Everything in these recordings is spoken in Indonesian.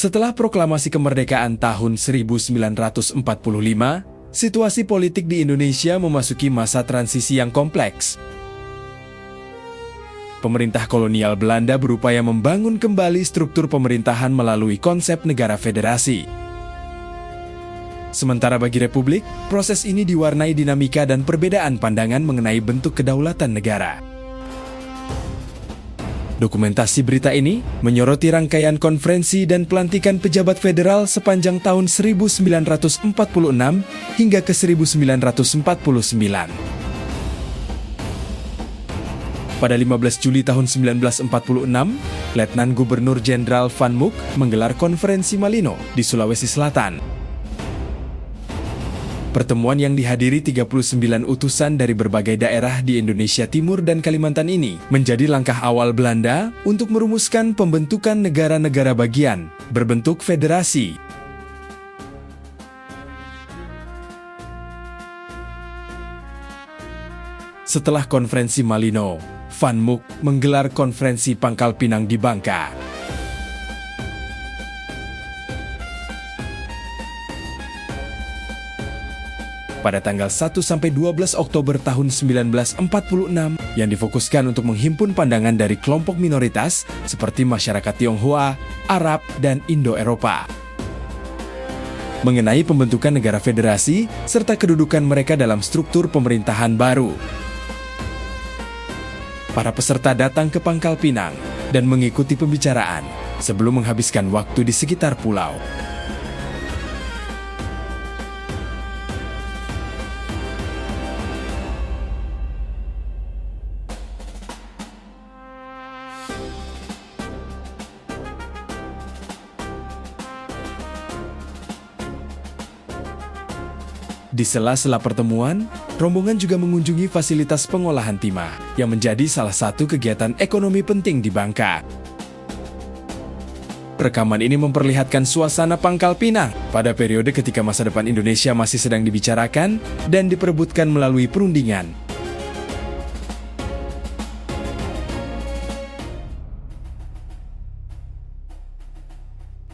Setelah proklamasi kemerdekaan tahun 1945, situasi politik di Indonesia memasuki masa transisi yang kompleks. Pemerintah kolonial Belanda berupaya membangun kembali struktur pemerintahan melalui konsep negara federasi. Sementara bagi Republik, proses ini diwarnai dinamika dan perbedaan pandangan mengenai bentuk kedaulatan negara. Dokumentasi berita ini menyoroti rangkaian konferensi dan pelantikan pejabat federal sepanjang tahun 1946 hingga ke 1949. Pada 15 Juli tahun 1946, Letnan Gubernur Jenderal Van Mook menggelar konferensi Malino di Sulawesi Selatan. Pertemuan yang dihadiri 39 utusan dari berbagai daerah di Indonesia Timur dan Kalimantan ini menjadi langkah awal Belanda untuk merumuskan pembentukan negara-negara bagian berbentuk federasi. Setelah konferensi Malino, Van Mook menggelar konferensi Pangkal Pinang di Bangka. Pada tanggal 1-12 Oktober tahun 1946 yang difokuskan untuk menghimpun pandangan dari kelompok minoritas seperti masyarakat Tionghoa, Arab, dan Indo-Eropa mengenai pembentukan negara federasi serta kedudukan mereka dalam struktur pemerintahan baru. Para peserta datang ke Pangkal Pinang dan mengikuti pembicaraan sebelum menghabiskan waktu di sekitar pulau. Di sela-sela pertemuan, rombongan juga mengunjungi fasilitas pengolahan timah yang menjadi salah satu kegiatan ekonomi penting di Bangka. Rekaman ini memperlihatkan suasana Pangkal Pinang pada periode ketika masa depan Indonesia masih sedang dibicarakan dan diperebutkan melalui perundingan.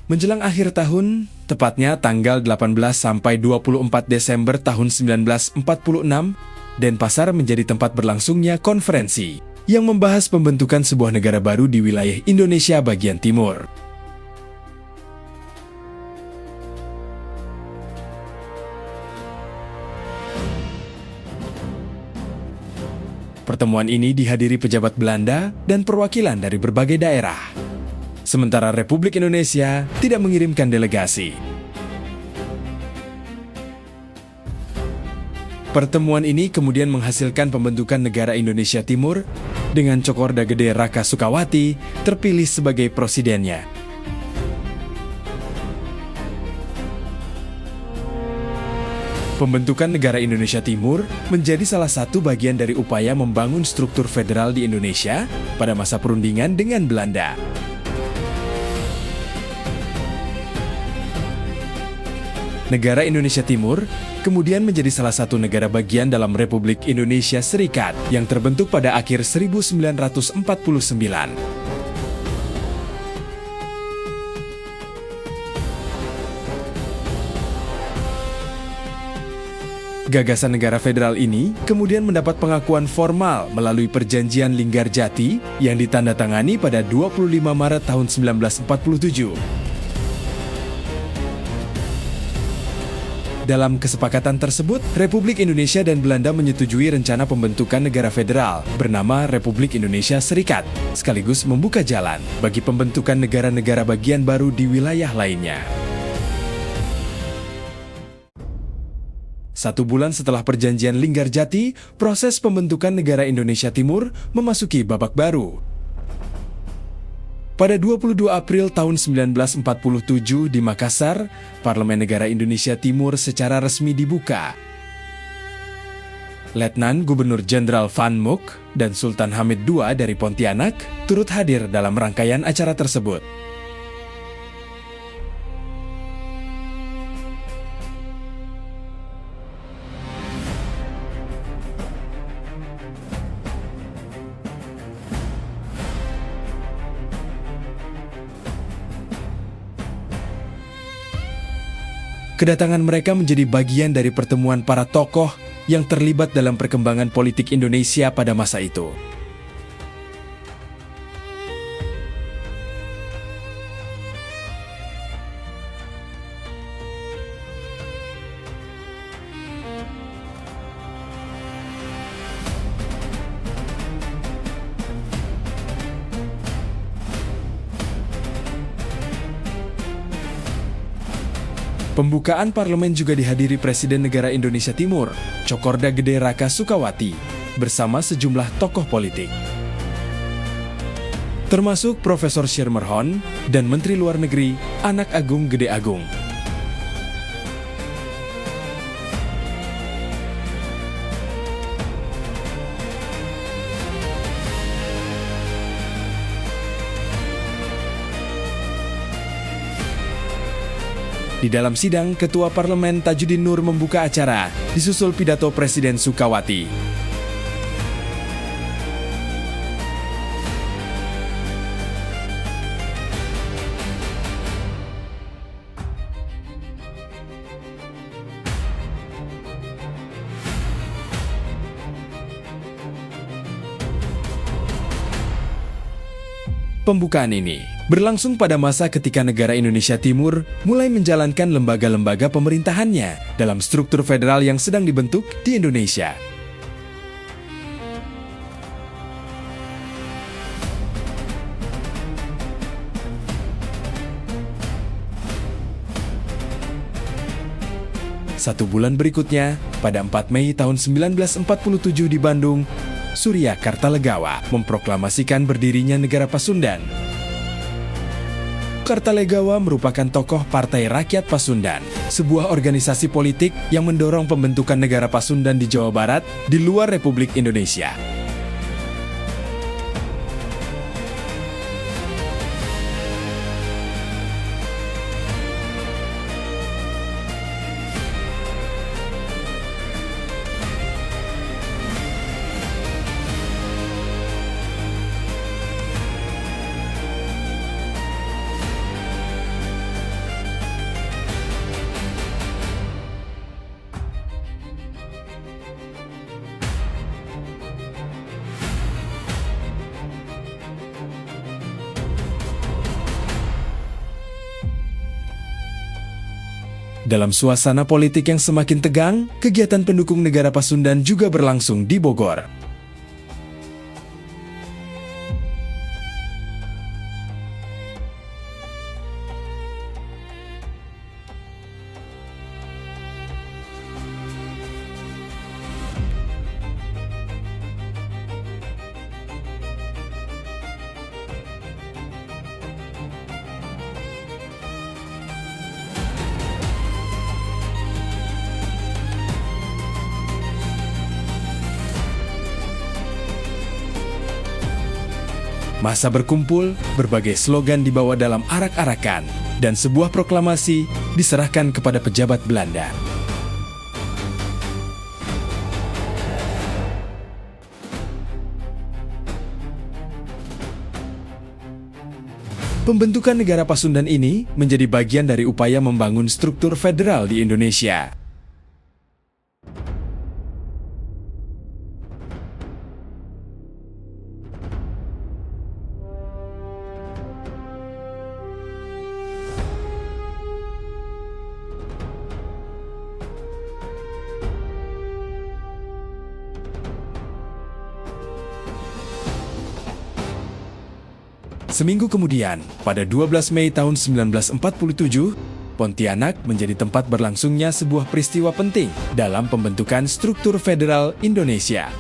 Menjelang akhir tahun, tepatnya tanggal 18 sampai 24 Desember tahun 1946, Denpasar menjadi tempat berlangsungnya konferensi yang membahas pembentukan sebuah negara baru di wilayah Indonesia bagian timur. Pertemuan ini dihadiri pejabat Belanda dan perwakilan dari berbagai daerah. Sementara Republik Indonesia tidak mengirimkan delegasi. Pertemuan ini kemudian menghasilkan pembentukan negara Indonesia Timur dengan Cokorda Gede Raka Sukawati terpilih sebagai presidennya. Pembentukan negara Indonesia Timur menjadi salah satu bagian dari upaya membangun struktur federal di Indonesia pada masa perundingan dengan Belanda. Negara Indonesia Timur kemudian menjadi salah satu negara bagian dalam Republik Indonesia Serikat yang terbentuk pada akhir 1949. Gagasan negara federal ini kemudian mendapat pengakuan formal melalui Perjanjian Linggarjati yang ditandatangani pada 25 Maret tahun 1947. Dalam kesepakatan tersebut, Republik Indonesia dan Belanda menyetujui rencana pembentukan negara federal bernama Republik Indonesia Serikat, sekaligus membuka jalan bagi pembentukan negara-negara bagian baru di wilayah lainnya. 1 bulan setelah Perjanjian Linggarjati, proses pembentukan negara Indonesia Timur memasuki babak baru. Pada 22 April tahun 1947 di Makassar, Parlemen Negara Indonesia Timur secara resmi dibuka. Letnan Gubernur Jenderal Van Mook dan Sultan Hamid II dari Pontianak turut hadir dalam rangkaian acara tersebut. Kedatangan mereka menjadi bagian dari pertemuan para tokoh yang terlibat dalam perkembangan politik Indonesia pada masa itu. Pembukaan parlemen juga dihadiri Presiden Negara Indonesia Timur, Cokorda Gede Raka Sukawati, bersama sejumlah tokoh politik. Termasuk Profesor Schermerhorn dan Menteri Luar Negeri, Anak Agung Gede Agung. Di dalam sidang, Ketua Parlemen Tajudin Nur membuka acara, disusul pidato Presiden Sukawati. Pembukaan ini berlangsung pada masa ketika negara Indonesia Timur mulai menjalankan lembaga-lembaga pemerintahannya dalam struktur federal yang sedang dibentuk di Indonesia. Satu bulan berikutnya, pada 4 Mei tahun 1947 di Bandung, Surya Kartalegawa memproklamasikan berdirinya negara Pasundan. Kartalegawa merupakan tokoh Partai Rakyat Pasundan, sebuah organisasi politik yang mendorong pembentukan negara Pasundan di Jawa Barat di luar Republik Indonesia. Dalam suasana politik yang semakin tegang, kegiatan pendukung negara Pasundan juga berlangsung di Bogor. Massa berkumpul, berbagai slogan dibawa dalam arak-arakan, dan sebuah proklamasi diserahkan kepada pejabat Belanda. Pembentukan negara Pasundan ini menjadi bagian dari upaya membangun struktur federal di Indonesia. Seminggu kemudian, pada 12 Mei tahun 1947, Pontianak menjadi tempat berlangsungnya sebuah peristiwa penting dalam pembentukan struktur federal Indonesia.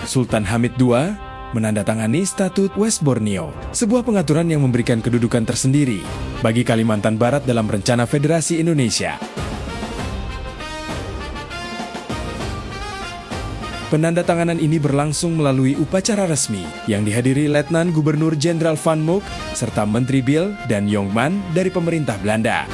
Sultan Hamid II menandatangani Statut West Borneo, sebuah pengaturan yang memberikan kedudukan tersendiri bagi Kalimantan Barat dalam rencana Federasi Indonesia. Penandatanganan ini berlangsung melalui upacara resmi yang dihadiri Letnan Gubernur Jenderal Van Mook serta Menteri Bill dan Jongman dari pemerintah Belanda.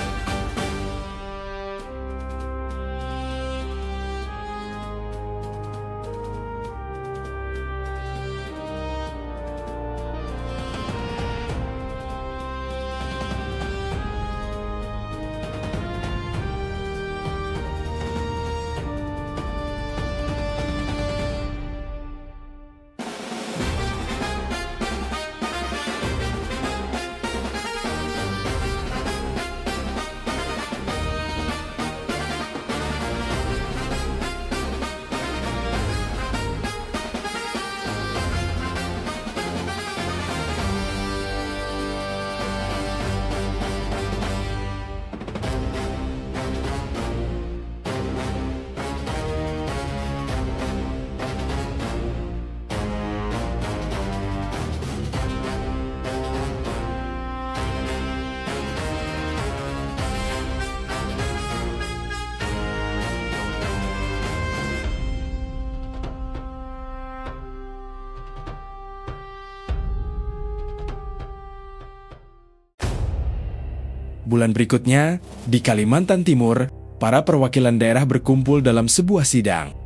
Bulan berikutnya, di Kalimantan Timur, para perwakilan daerah berkumpul dalam sebuah sidang.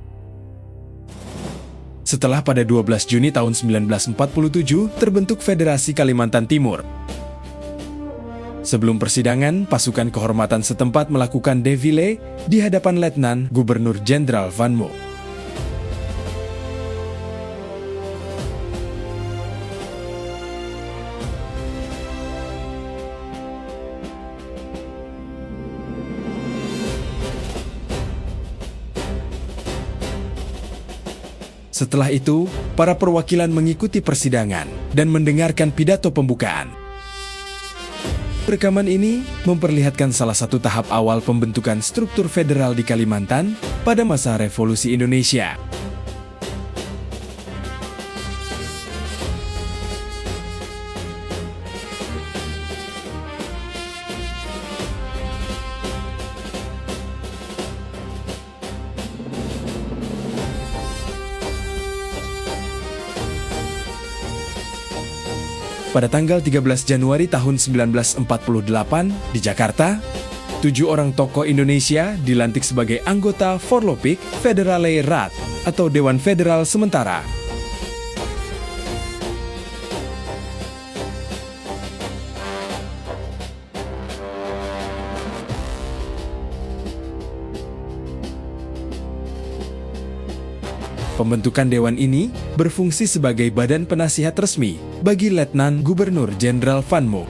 Setelah pada 12 Juni tahun 1947 terbentuk Federasi Kalimantan Timur. Sebelum persidangan, pasukan kehormatan setempat melakukan defile di hadapan Letnan Gubernur Jenderal Van Mook. Setelah itu, para perwakilan mengikuti persidangan dan mendengarkan pidato pembukaan. Rekaman ini memperlihatkan salah satu tahap awal pembentukan struktur federal di Kalimantan pada masa Revolusi Indonesia. Pada tanggal 13 Januari tahun 1948 di Jakarta, 7 orang tokoh Indonesia dilantik sebagai anggota Forlopik Federale Raad atau Dewan Federal Sementara. Pembentukan dewan ini berfungsi sebagai badan penasihat resmi bagi Letnan Gubernur Jenderal Van Mook.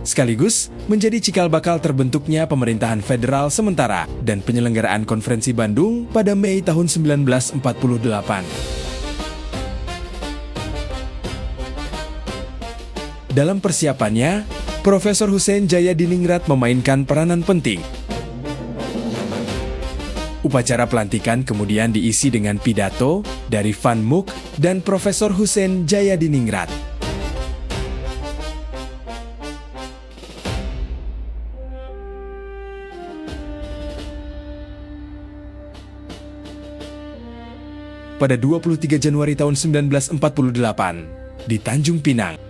Sekaligus menjadi cikal bakal terbentuknya pemerintahan federal sementara dan penyelenggaraan konferensi Bandung pada Mei tahun 1948. Dalam persiapannya, Profesor Hussein Jayadiningrat memainkan peranan penting. Upacara pelantikan kemudian diisi dengan pidato dari Van Mook dan Profesor Hussein Jayadiningrat. Pada 23 Januari tahun 1948, di Tanjung Pinang,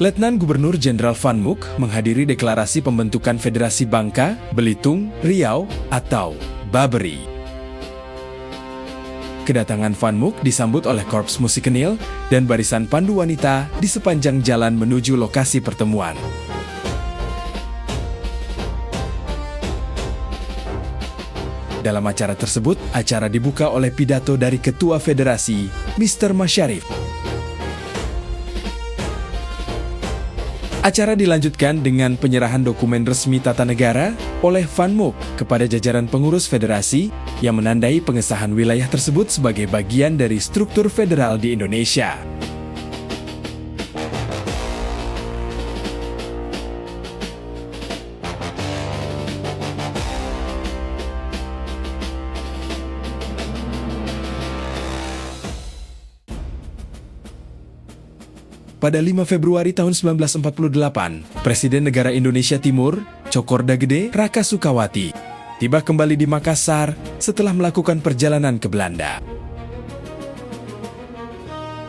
Letnan Gubernur Jenderal Van Mook menghadiri deklarasi pembentukan Federasi Bangka, Belitung, Riau, atau Baberi. Kedatangan Van Mook disambut oleh Korps Musikenil dan barisan pandu wanita di sepanjang jalan menuju lokasi pertemuan. Dalam acara tersebut, acara dibuka oleh pidato dari Ketua Federasi, Mr. Masyarif. Acara dilanjutkan dengan penyerahan dokumen resmi tata negara oleh Van Mook kepada jajaran pengurus federasi yang menandai pengesahan wilayah tersebut sebagai bagian dari struktur federal di Indonesia. Pada 5 Februari tahun 1948, Presiden Negara Indonesia Timur, Cokorda Gede Raka Sukawati, tiba kembali di Makassar setelah melakukan perjalanan ke Belanda.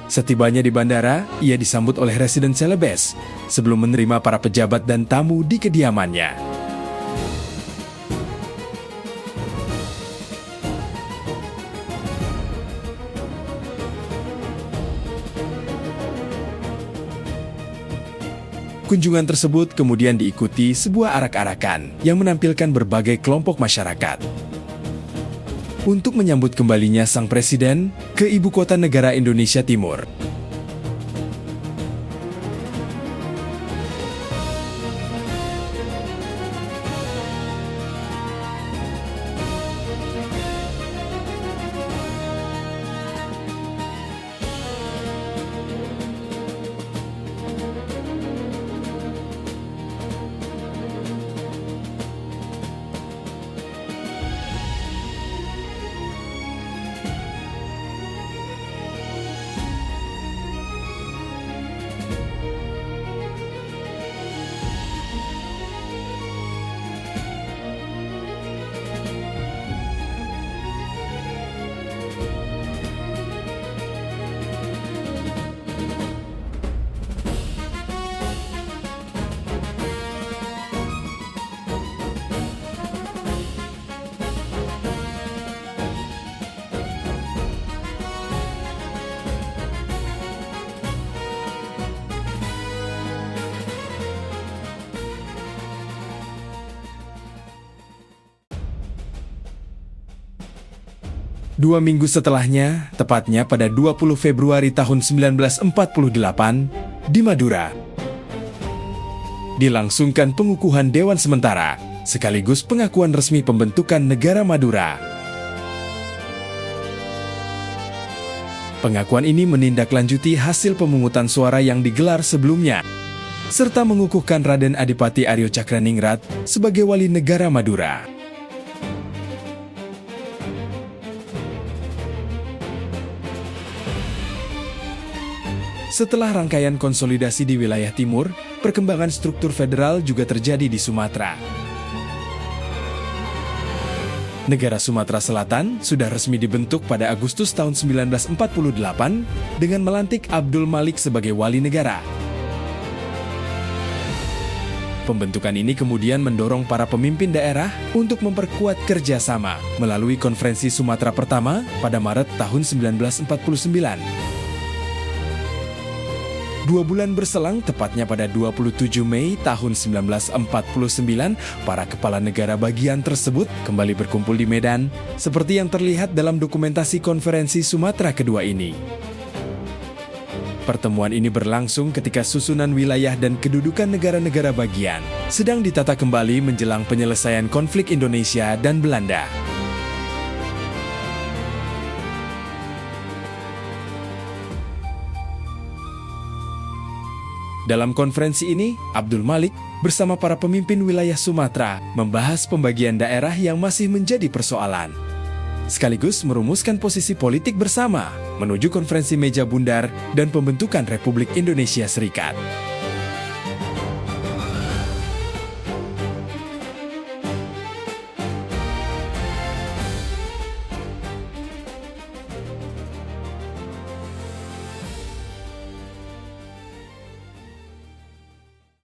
Setibanya di bandara, ia disambut oleh Residen Celebes sebelum menerima para pejabat dan tamu di kediamannya. Kunjungan tersebut kemudian diikuti sebuah arak-arakan yang menampilkan berbagai kelompok masyarakat. Untuk menyambut kembalinya sang presiden ke ibu kota negara Indonesia Timur. 2 minggu setelahnya, tepatnya pada 20 Februari tahun 1948, di Madura, dilangsungkan pengukuhan Dewan Sementara, sekaligus pengakuan resmi pembentukan negara Madura. Pengakuan ini menindaklanjuti hasil pemungutan suara yang digelar sebelumnya, serta mengukuhkan Raden Adipati Aryo Cakraningrat sebagai wali negara Madura. Setelah rangkaian konsolidasi di wilayah timur, perkembangan struktur federal juga terjadi di Sumatera. Negara Sumatera Selatan sudah resmi dibentuk pada Agustus tahun 1948 dengan melantik Abdul Malik sebagai wali negara. Pembentukan ini kemudian mendorong para pemimpin daerah untuk memperkuat kerjasama melalui Konferensi Sumatera Pertama pada Maret tahun 1949. 2 bulan berselang, tepatnya pada 27 Mei tahun 1949, para kepala negara bagian tersebut kembali berkumpul di Medan, seperti yang terlihat dalam dokumentasi Konferensi Sumatera kedua ini. Pertemuan ini berlangsung ketika susunan wilayah dan kedudukan negara-negara bagian sedang ditata kembali menjelang penyelesaian konflik Indonesia dan Belanda. Dalam konferensi ini, Abdul Malik bersama para pemimpin wilayah Sumatera membahas pembagian daerah yang masih menjadi persoalan, sekaligus merumuskan posisi politik bersama menuju konferensi meja bundar dan pembentukan Republik Indonesia Serikat.